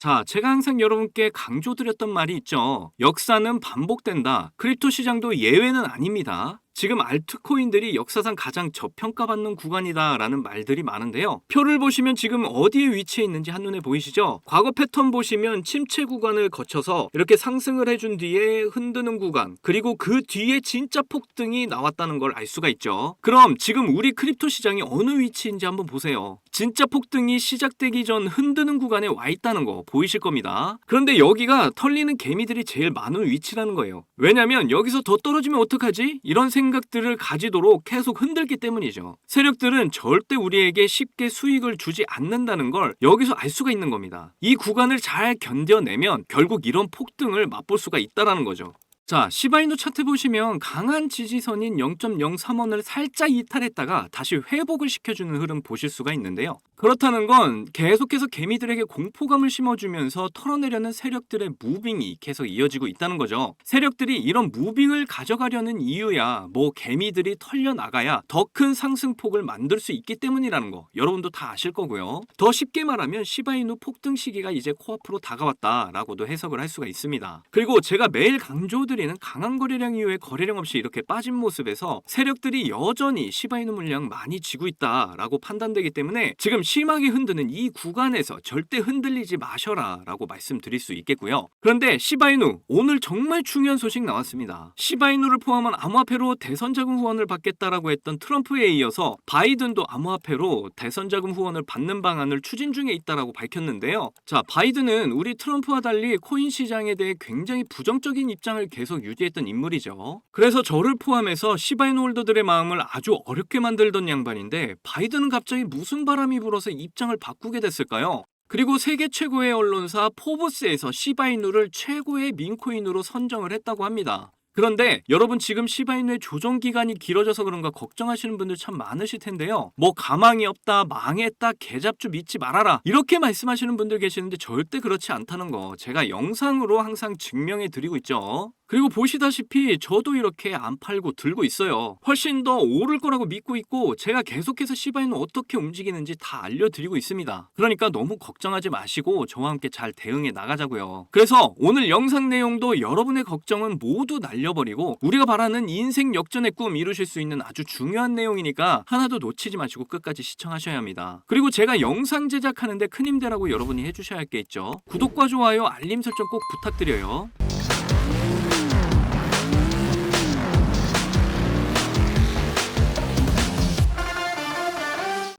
자, 제가 항상 여러분께 강조드렸던 말이 있죠. 역사는 반복된다. 크립토 시장도 예외는 아닙니다. 지금 알트코인들이 역사상 가장 저평가받는 구간이다라는 말들이 많은데요. 표를 보시면 지금 어디에 위치해 있는지 한눈에 보이시죠? 과거 패턴 보시면 침체 구간을 거쳐서 이렇게 상승을 해준 뒤에 흔드는 구간, 그리고 그 뒤에 진짜 폭등이 나왔다는 걸 알 수가 있죠. 그럼 지금 우리 크립토 시장이 어느 위치인지 한번 보세요. 진짜 폭등이 시작되기 전 흔드는 구간에 와 있다는 거 보이실 겁니다. 그런데 여기가 털리는 개미들이 제일 많은 위치라는 거예요. 왜냐면 여기서 더 떨어지면 어떡하지? 이런 생각들을 가지도록 계속 흔들기 때문이죠. 세력들은 절대 우리에게 쉽게 수익을 주지 않는다는 걸 여기서 알 수가 있는 겁니다. 이 구간을 잘 견뎌내면 결국 이런 폭등을 맛볼 수가 있다는 거죠. 자, 시바이누 차트 보시면 강한 지지선인 0.03원을 살짝 이탈했다가 다시 회복을 시켜주는 흐름 보실 수가 있는데요. 그렇다는 건 계속해서 개미들에게 공포감을 심어주면서 털어내려는 세력들의 무빙이 계속 이어지고 있다는 거죠. 세력들이 이런 무빙을 가져가려는 이유야 뭐 개미들이 털려나가야 더 큰 상승폭을 만들 수 있기 때문이라는 거 여러분도 다 아실 거고요. 더 쉽게 말하면 시바이누 폭등 시기가 이제 코앞으로 다가왔다라고도 해석을 할 수가 있습니다. 그리고 제가 매일 강조드리는 강한 거래량 이후에 거래량 없이 이렇게 빠진 모습에서 세력들이 여전히 시바이누 물량 많이 쥐고 있다라고 판단되기 때문에 지금 심하게 흔드는 이 구간에서 절대 흔들리지 마셔라 라고 말씀드릴 수 있겠고요. 그런데 시바이누 오늘 정말 중요한 소식 나왔습니다. 시바이누를 포함한 암호화폐로 대선자금 후원을 받겠다라고 했던 트럼프에 이어서 바이든도 암호화폐로 대선자금 후원을 받는 방안을 추진 중에 있다라고 밝혔는데요. 자, 바이든은 우리 트럼프와 달리 코인 시장에 대해 굉장히 부정적인 입장을 계속 유지했던 인물이죠. 그래서 저를 포함해서 시바이누 홀더들의 마음을 아주 어렵게 만들던 양반인데 바이든은 갑자기 무슨 바람이 불어서 입장을 바꾸게 됐을까요? 그리고 세계 최고의 언론사 포브스에서 시바이누를 최고의 민코인으로 선정을 했다고 합니다. 그런데 여러분 지금 시바이누의 조정 기간이 길어져서 그런가 걱정하시는 분들 참 많으실 텐데요. 뭐 가망이 없다, 망했다, 개잡주 믿지 말아라 이렇게 말씀하시는 분들 계시는데 절대 그렇지 않다는 거 제가 영상으로 항상 증명해 드리고 있죠. 그리고 보시다시피 저도 이렇게 안 팔고 들고 있어요. 훨씬 더 오를 거라고 믿고 있고 제가 계속해서 시바이누 어떻게 움직이는지 다 알려드리고 있습니다. 그러니까 너무 걱정하지 마시고 저와 함께 잘 대응해 나가자고요. 그래서 오늘 영상 내용도 여러분의 걱정은 모두 날려버리고 우리가 바라는 인생 역전의 꿈 이루실 수 있는 아주 중요한 내용이니까 하나도 놓치지 마시고 끝까지 시청하셔야 합니다. 그리고 제가 영상 제작하는데 큰 힘되라고 여러분이 해주셔야 할 게 있죠. 구독과 좋아요, 알림 설정 꼭 부탁드려요.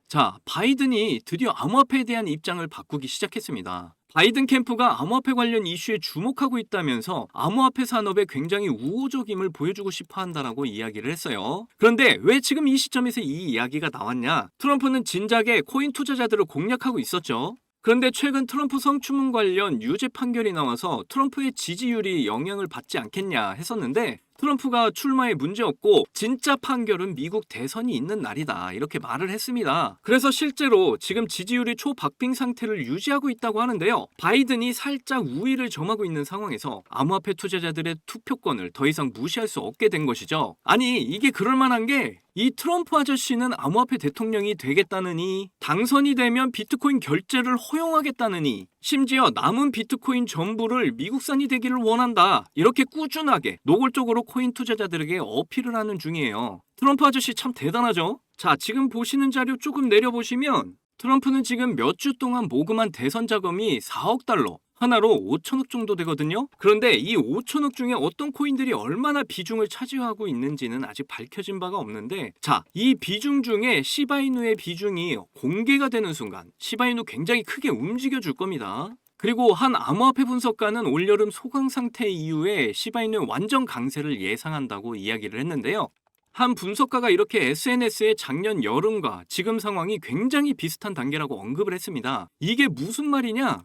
자, 바이든이 드디어 암호화폐에 대한 입장을 바꾸기 시작했습니다. 바이든 캠프가 암호화폐 관련 이슈에 주목하고 있다면서 암호화폐 산업에 굉장히 우호적임을 보여주고 싶어 한다라고 이야기를 했어요. 그런데 왜 지금 이 시점에서 이 이야기가 나왔냐? 트럼프는 진작에 코인 투자자들을 공략하고 있었죠. 그런데 최근 트럼프 성추문 관련 유죄 판결이 나와서 트럼프의 지지율이 영향을 받지 않겠냐 했었는데 트럼프가 출마에 문제없고 진짜 판결은 미국 대선이 있는 날이다 이렇게 말을 했습니다. 그래서 실제로 지금 지지율이 초박빙 상태를 유지하고 있다고 하는데요. 바이든이 살짝 우위를 점하고 있는 상황에서 암호화폐 투자자들의 투표권을 더 이상 무시할 수 없게 된 것이죠. 아니 이게 그럴만한 게 이 트럼프 아저씨는 암호화폐 대통령이 되겠다느니 당선이 되면 비트코인 결제를 허용하겠다느니 심지어 남은 비트코인 전부를 미국산이 되기를 원한다 이렇게 꾸준하게 노골적으로 코인 투자자들에게 어필을 하는 중이에요. 트럼프 아저씨 참 대단하죠? 자, 지금 보시는 자료 조금 내려보시면 트럼프는 지금 몇 주 동안 모금한 대선 자금이 4억 달러 하나로 5천억 정도 되거든요. 그런데 이 5천억 중에 어떤 코인들이 얼마나 비중을 차지하고 있는지는 아직 밝혀진 바가 없는데 자, 이 비중 중에 시바이누의 비중이 공개가 되는 순간 시바이누 굉장히 크게 움직여 줄 겁니다. 그리고 한 암호화폐 분석가는 올여름 소강 상태 이후에 시바이누의 완전 강세를 예상한다고 이야기를 했는데요. 한 분석가가 이렇게 SNS에 작년 여름과 지금 상황이 굉장히 비슷한 단계라고 언급을 했습니다. 이게 무슨 말이냐?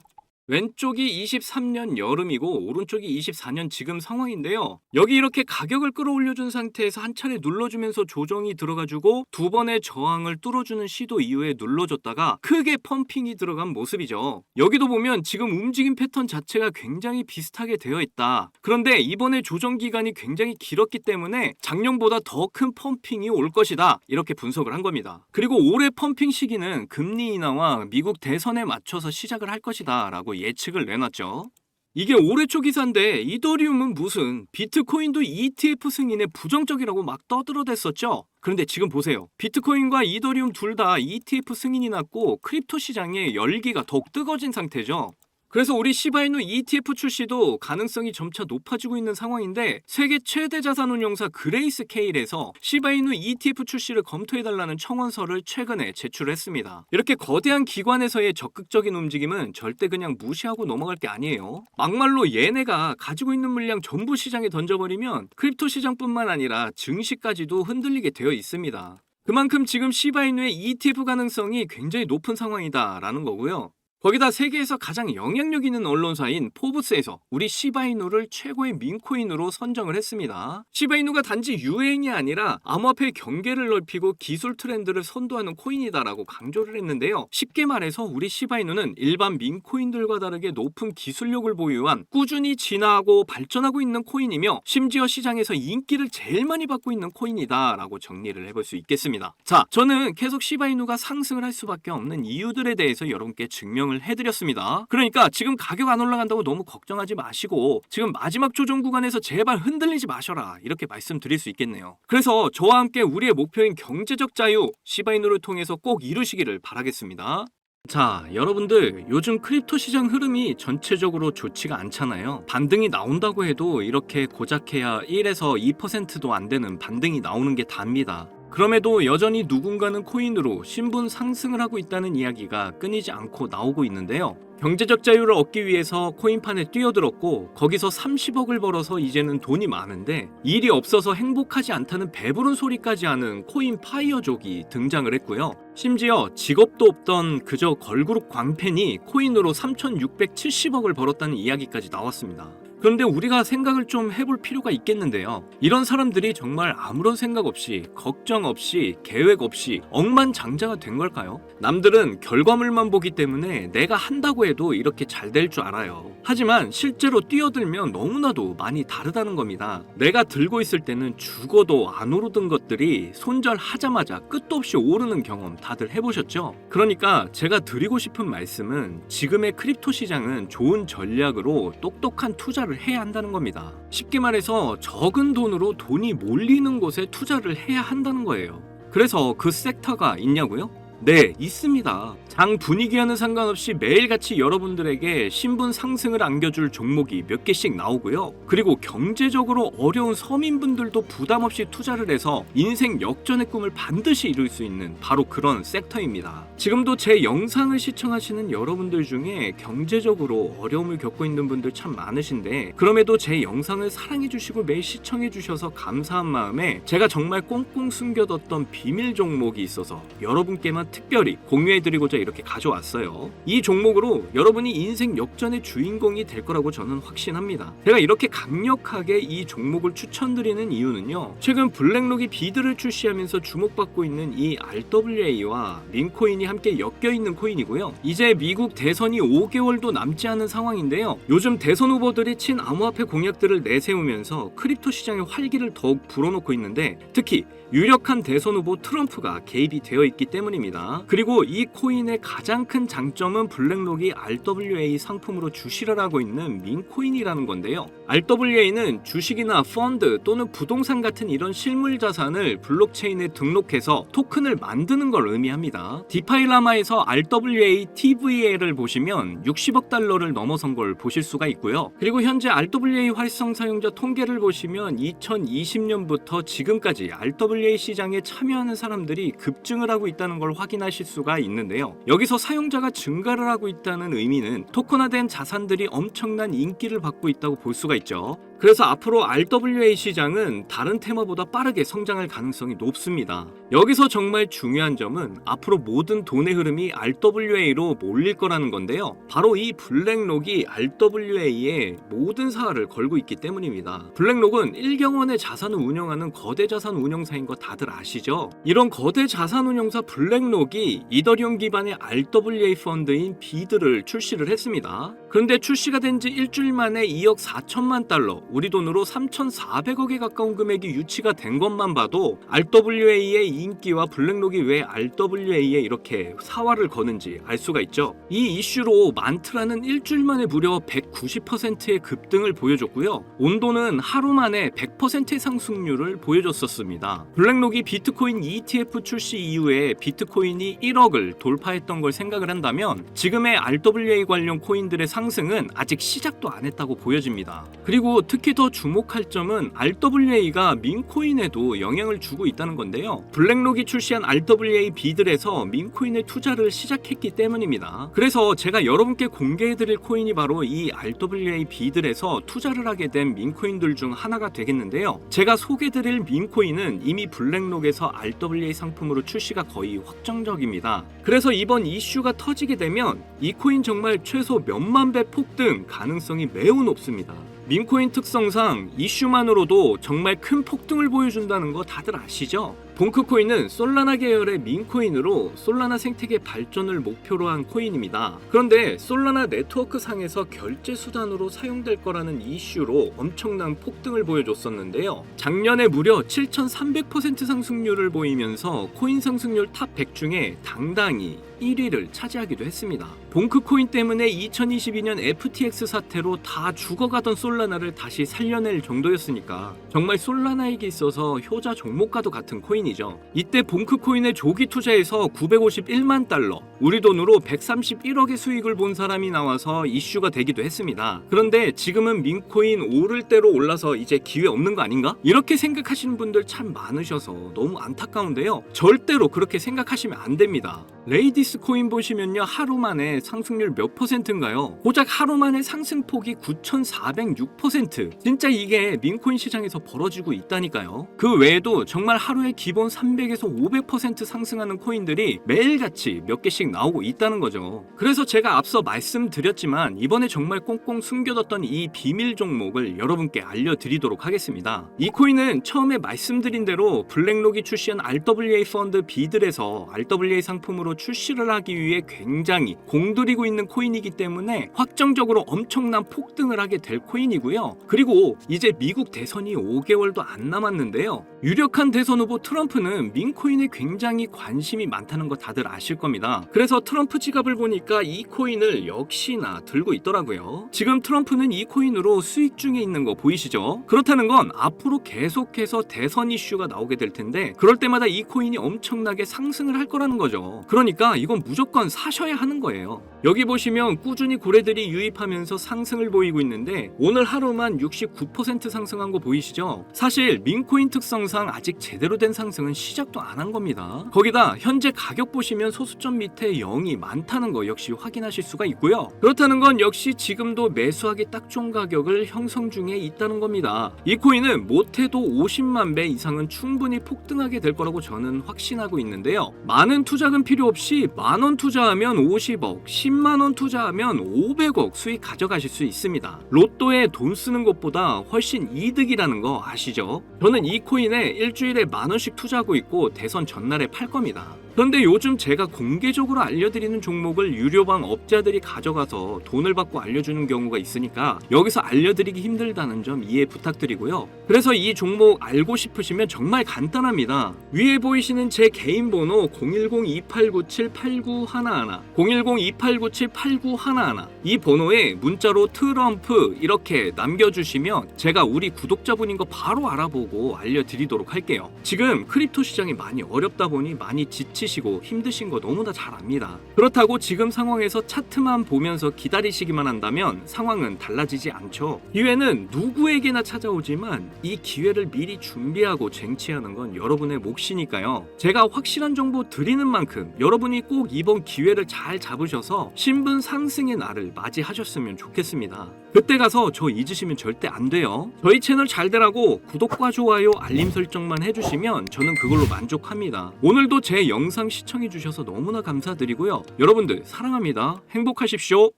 왼쪽이 23년 여름이고 오른쪽이 24년 지금 상황인데요. 여기 이렇게 가격을 끌어올려준 상태에서 한 차례 눌러주면서 조정이 들어가지고 두 번의 저항을 뚫어주는 시도 이후에 눌러줬다가 크게 펌핑이 들어간 모습이죠. 여기도 보면 지금 움직임 패턴 자체가 굉장히 비슷하게 되어 있다. 그런데 이번에 조정 기간이 굉장히 길었기 때문에 작년보다 더 큰 펌핑이 올 것이다. 이렇게 분석을 한 겁니다. 그리고 올해 펌핑 시기는 금리 인하와 미국 대선에 맞춰서 시작을 할 것이다 라고 예측을 내놨죠. 이게 올해 초 기사인데 이더리움은 무슨 비트코인도 ETF 승인에 부정적이라고 막 떠들어댔었죠. 그런데 지금 보세요. 비트코인과 이더리움 둘 다 ETF 승인이 났고 크립토 시장의 열기가 더욱 뜨거워진 상태죠. 그래서 우리 시바이누 ETF 출시도 가능성이 점차 높아지고 있는 상황인데 세계 최대 자산운용사 그레이스케일에서 시바이누 ETF 출시를 검토해달라는 청원서를 최근에 제출했습니다. 이렇게 거대한 기관에서의 적극적인 움직임은 절대 그냥 무시하고 넘어갈 게 아니에요. 막말로 얘네가 가지고 있는 물량 전부 시장에 던져버리면 크립토 시장뿐만 아니라 증시까지도 흔들리게 되어 있습니다. 그만큼 지금 시바이누의 ETF 가능성이 굉장히 높은 상황이다라는 거고요. 거기다 세계에서 가장 영향력 있는 언론사인 포브스에서 우리 시바이누를 최고의 민코인으로 선정을 했습니다. 시바이누가 단지 유행이 아니라 암호화폐 경계를 넓히고 기술 트렌드를 선도하는 코인이다라고 강조를 했는데요. 쉽게 말해서 우리 시바이누는 일반 민코인들과 다르게 높은 기술력을 보유한 꾸준히 진화하고 발전하고 있는 코인이며 심지어 시장에서 인기를 제일 많이 받고 있는 코인이다라고 정리를 해볼 수 있겠습니다. 자, 저는 계속 시바이누가 상승을 할 수밖에 없는 이유들에 대해서 여러분께 증명을 해드렸습니다. 그러니까 지금 가격 안 올라간다고 너무 걱정하지 마시고 지금 마지막 조정 구간에서 제발 흔들리지 마셔라 이렇게 말씀드릴 수 있겠네요. 그래서 저와 함께 우리의 목표인 경제적 자유 시바이누를 통해서 꼭 이루시기를 바라겠습니다. 자, 여러분들 요즘 크립토 시장 흐름이 전체적으로 좋지가 않잖아요. 반등이 나온다고 해도 이렇게 고작해야 1에서 2%도 안 되는 반등이 나오는 게 답니다. 그럼에도 여전히 누군가는 코인으로 신분 상승을 하고 있다는 이야기가 끊이지 않고 나오고 있는데요. 경제적 자유를 얻기 위해서 코인판에 뛰어들었고 거기서 30억을 벌어서 이제는 돈이 많은데 일이 없어서 행복하지 않다는 배부른 소리까지 하는 코인 파이어족이 등장을 했고요. 심지어 직업도 없던 그저 걸그룹 광팬이 코인으로 3,670억을 벌었다는 이야기까지 나왔습니다. 그런데 우리가 생각을 좀 해볼 필요가 있겠는데요. 이런 사람들이 정말 아무런 생각 없이, 걱정 없이, 계획 없이 억만장자가 된 걸까요? 남들은 결과물만 보기 때문에 내가 한다고 해도 이렇게 잘 될 줄 알아요. 하지만 실제로 뛰어들면 너무나도 많이 다르다는 겁니다. 내가 들고 있을 때는 죽어도 안 오르던 것들이 손절하자마자 끝도 없이 오르는 경험 다들 해보셨죠? 그러니까 제가 드리고 싶은 말씀은 지금의 크립토 시장은 좋은 전략으로 똑똑한 투자를 해야 한다는 겁니다. 쉽게 말해서 적은 돈으로 돈이 몰리는 곳에 투자를 해야 한다는 거예요. 그래서 그 섹터가 있냐고요? 네, 있습니다. 장 분위기와는 상관없이 매일같이 여러분들에게 신분 상승을 안겨줄 종목이 몇 개씩 나오고요. 그리고 경제적으로 어려운 서민분들도 부담 없이 투자를 해서 인생 역전의 꿈을 반드시 이룰 수 있는 바로 그런 섹터입니다. 지금도 제 영상을 시청하시는 여러분들 중에 경제적으로 어려움을 겪고 있는 분들 참 많으신데 그럼에도 제 영상을 사랑해주시고 매일 시청해주셔서 감사한 마음에 제가 정말 꽁꽁 숨겨뒀던 비밀 종목이 있어서 여러분께만 특별히 공유해드리고자 이렇게 가져왔어요. 이 종목으로 여러분이 인생 역전의 주인공이 될 거라고 저는 확신합니다. 제가 이렇게 강력하게 이 종목을 추천드리는 이유는요. 최근 블랙록이 비드를 출시하면서 주목받고 있는 이 RWA와 민코인이 함께 엮여있는 코인이고요. 이제 미국 대선이 5개월도 남지 않은 상황인데요. 요즘 대선 후보들이 친암호화폐 공약들을 내세우면서 크립토 시장의 활기를 더욱 불어넣고 있는데 특히 유력한 대선 후보 트럼프가 개입이 되어 있기 때문입니다. 그리고 이 코인의 가장 큰 장점은 블랙록이 RWA 상품으로 주시를 하고 있는 민코인이라는 건데요. RWA는 주식이나 펀드 또는 부동산 같은 이런 실물 자산을 블록체인에 등록해서 토큰을 만드는 걸 의미합니다. 디파이라마에서 RWA TVL을 보시면 60억 달러를 넘어선 걸 보실 수가 있고요. 그리고 현재 RWA 활성 사용자 통계를 보시면 2020년부터 지금까지 RWA 시장에 참여하는 사람들이 급증을 하고 있다는 걸 확인하실 수가 있는데요. 여기서 사용자가 증가를 하고 있다는 의미는 토큰화된 자산들이 엄청난 인기를 받고 있다고 볼 수가 있죠. 그래서 앞으로 RWA 시장은 다른 테마보다 빠르게 성장할 가능성이 높습니다. 여기서 정말 중요한 점은 앞으로 모든 돈의 흐름이 RWA로 몰릴 거라는 건데요. 바로 이 블랙록이 RWA에 모든 사활을 걸고 있기 때문입니다. 블랙록은 1경원의 자산을 운영하는 거대 자산 운영사인 거 다들 아시죠? 이런 거대 자산 운영사 블랙록이 이더리움 기반의 RWA 펀드인 비드를 출시를 했습니다. 그런데 출시가 된 지 일주일 만에 2억 4천만 달러, 우리 돈으로 3,400억에 가까운 금액이 유치가 된 것만 봐도 RWA의 인기와 블랙록이 왜 RWA에 이렇게 사활을 거는지 알 수가 있죠. 이 이슈로 만트라는 일주일 만에 무려 190%의 급등을 보여줬고요. 온도는 하루 만에 100%의 상승률을 보여줬었습니다. 블랙록이 비트코인 ETF 출시 이후에 비트코인이 1억을 돌파했던 걸 생각을 한다면 지금의 RWA 관련 코인들의 상승은 아직 시작도 안 했다고 보여집니다. 그리고 특히 더 주목할 점은 RWA가 민코인에도 영향을 주고 있다는 건데요. 블랙록이 출시한 RWA 비들에서 민코인의 투자를 시작했기 때문입니다. 그래서 제가 여러분께 공개해드릴 코인이 바로 이 RWA 비들에서 투자를 하게 된 민코인들 중 하나가 되겠는데요. 제가 소개드릴 민코인은 이미 블랙록에서 RWA 상품으로 출시가 거의 확정적입니다. 그래서 이번 이슈가 터지게 되면 이 코인 정말 최소 몇만 배 폭등 가능성이 매우 높습니다. 민코인 특성상 이슈만으로도 정말 큰 폭등을 보여준다는 거 다들 아시죠? 봉크코인은 솔라나 계열의 민코인으로 솔라나 생태계 발전을 목표로 한 코인입니다. 그런데 솔라나 네트워크 상에서 결제 수단으로 사용될 거라는 이슈로 엄청난 폭등을 보여줬었는데요. 작년에 무려 7,300% 상승률을 보이면서 코인 상승률 탑 100 중에 당당히 1위를 차지하기도 했습니다. 봉크코인 때문에 2022년 FTX 사태로 다 죽어가던 솔라나를 다시 살려낼 정도였으니까 정말 솔라나에게 있어서 효자 종목과도 같은 코인이죠. 이때 봉크코인에 조기 투자해서 951만 달러, 우리 돈으로 131억의 수익을 본 사람이 나와서 이슈가 되기도 했습니다. 그런데 지금은 민코인 오를 대로 올라서 이제 기회 없는 거 아닌가? 이렇게 생각하시는 분들 참 많으셔서 너무 안타까운데요. 절대로 그렇게 생각하시면 안 됩니다. 레이디스 코인 보시면요, 하루 만에 상승률 몇 %인가요? 고작 하루 만에 상승폭이 9,406%. 진짜 이게 민코인 시장에서 벌어지고 있다니까요. 그 외에도 정말 하루에 기본 300에서 500% 상승하는 코인들이 매일같이 몇 개씩 나오고 있다는 거죠. 그래서 제가 앞서 말씀드렸지만 이번에 정말 꽁꽁 숨겨뒀던 이 비밀 종목을 여러분께 알려드리도록 하겠습니다. 이 코인은 처음에 말씀드린 대로 블랙록이 출시한 RWA 펀드 비들에서 RWA 상품으로 출시를 하기 위해 굉장히 공들이고 있는 코인이기 때문에 확정적으로 엄청난 폭등을 하게 될 코인이고요. 그리고 이제 미국 대선이 5개월도 안 남았는데요. 유력한 대선 후보 트럼프는 민코인에 굉장히 관심이 많다는 거 다들 아실 겁니다. 그래서 트럼프 지갑을 보니까 이 코인을 역시나 들고 있더라고요. 지금 트럼프는 이 코인으로 수익 중에 있는 거 보이시죠? 그렇다는 건 앞으로 계속해서 대선 이슈가 나오게 될 텐데 그럴 때마다 이 코인이 엄청나게 상승을 할 거라는 거죠. 그러니까 이건 무조건 사셔야 하는 거예요. 여기 보시면 꾸준히 고래들이 유입하면서 상승을 보이고 있는데 오늘 하루만 69% 상승한 거 보이시죠? 사실 민코인 특성상 아직 제대로 된 상승은 시작도 안 한 겁니다. 거기다 현재 가격 보시면 소수점 밑에 0이 많다는 거 역시 확인하실 수가 있고요. 그렇다는 건 역시 지금도 매수하기 딱 좋은 가격을 형성 중에 있다는 겁니다. 이 코인은 못해도 50만 배 이상은 충분히 폭등하게 될 거라고 저는 확신하고 있는데요. 많은 투자금 필요 없이 만원 투자하면 50억, 10만원 투자하면 500억 수익 가져가실 수 있습니다. 로또에 돈 쓰는 것보다 훨씬 이득이라는 거 아시죠? 저는 이 코인에 일주일에 만원씩 투자하고 있고 대선 전날에 팔 겁니다. 그런데 요즘 제가 공개적으로 알려드리는 종목을 유료방 업자들이 가져가서 돈을 받고 알려주는 경우가 있으니까 여기서 알려드리기 힘들다는 점 이해 부탁드리고요. 그래서 이 종목 알고 싶으시면 정말 간단합니다. 위에 보이시는 제 개인 번호 010-2897-8911 010-2897-8911 이 번호에 문자로 트럼프 이렇게 남겨주시면 제가 우리 구독자분인 거 바로 알아보고 알려드리도록 할게요. 지금 크립토 시장이 많이 어렵다 보니 많이 지치시고 힘드신 거 너무나 잘 압니다. 그렇다고 지금 상황에서 차트만 보면서 기다리시기만 한다면 상황은 달라지지 않죠. 기회는 누구에게나 찾아오지만 이 기회를 미리 준비하고 쟁취하는 건 여러분의 몫이니까요. 제가 확실한 정보 드리는 만큼 여러분이 꼭 이번 기회를 잘 잡으셔서 신분 상승의 날을 맞이하셨으면 좋겠습니다. 그때 가서 저 잊으시면 절대 안 돼요. 저희 채널 잘 되라고 구독과 좋아요, 알림 설정만 해주시면 저는 그걸로 만족합니다. 오늘도 제 영상 시청해주셔서 너무나 감사드리고요. 여러분들 사랑합니다. 행복하십시오.